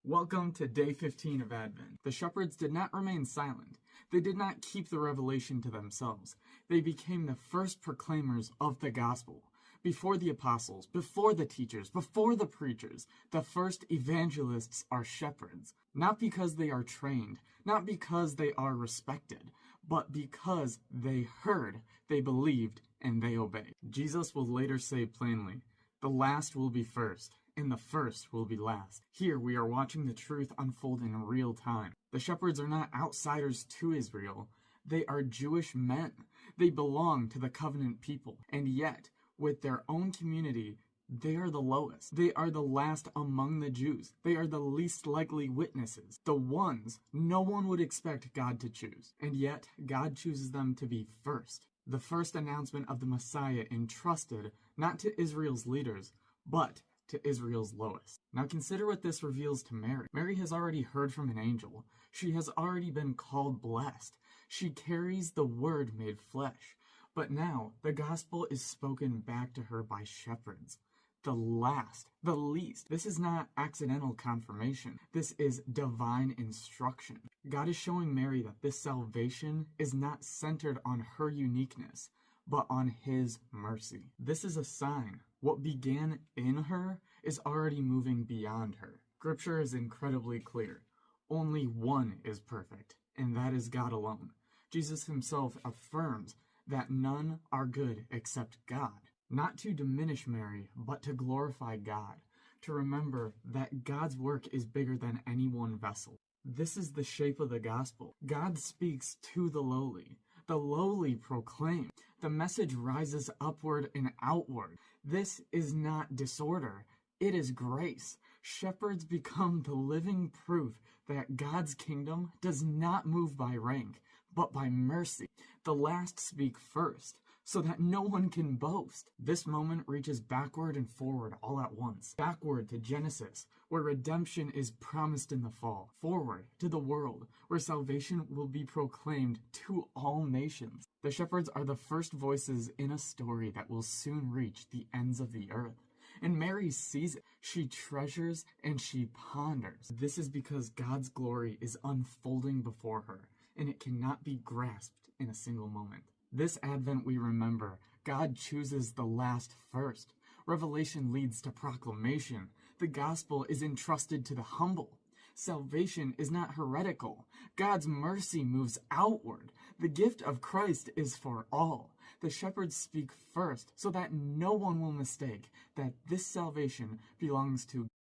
Welcome to day 15 of Advent. The shepherds did not remain silent. They did not keep the revelation to themselves. They became the first proclaimers of the gospel. Before the apostles, before the teachers, before the preachers, the first evangelists are shepherds. Not because they are trained, not because they are respected, but because they heard, they believed, and they obeyed. Jesus will later say plainly, "The last will be first, and the first will be last." Here we are watching the truth unfold in real time. The shepherds are not outsiders to Israel. They are Jewish men. They belong to the covenant people. And yet, with their own community, they are the lowest. They are the last among the Jews. They are the least likely witnesses. The ones no one would expect God to choose. And yet, God chooses them to be first. The first announcement of the Messiah entrusted not to Israel's leaders, but to Israel's lowest. Now consider what this reveals to Mary. Mary has already heard from an angel. She has already been called blessed. She carries the Word made flesh. But now the gospel is spoken back to her by shepherds. The last, the least. This is not accidental confirmation. This is divine instruction. God is showing Mary that this salvation is not centered on her uniqueness, but on His mercy. This is a sign. What began in her is already moving beyond her. Scripture is incredibly clear. Only one is perfect, and that is God alone. Jesus Himself affirms that none are good except God. Not to diminish Mary, but to glorify God. To remember that God's work is bigger than any one vessel. This is the shape of the gospel. God speaks to the lowly. The lowly proclaim. The message rises upward and outward. This is not disorder. It is grace. Shepherds become the living proof that God's kingdom does not move by rank, but by mercy. The last speak first, so that no one can boast. This moment reaches backward and forward all at once. Backward to Genesis, where redemption is promised in the fall. Forward to the world, where salvation will be proclaimed to all nations. The shepherds are the first voices in a story that will soon reach the ends of the earth. And Mary sees it. She treasures and she ponders. This is because God's glory is unfolding before her, and it cannot be grasped in a single moment. This Advent we remember, God chooses the last first. Revelation leads to proclamation. The gospel is entrusted to the humble. Salvation is not heretical. God's mercy moves outward. The gift of Christ is for all. The shepherds speak first so that no one will mistake that this salvation belongs to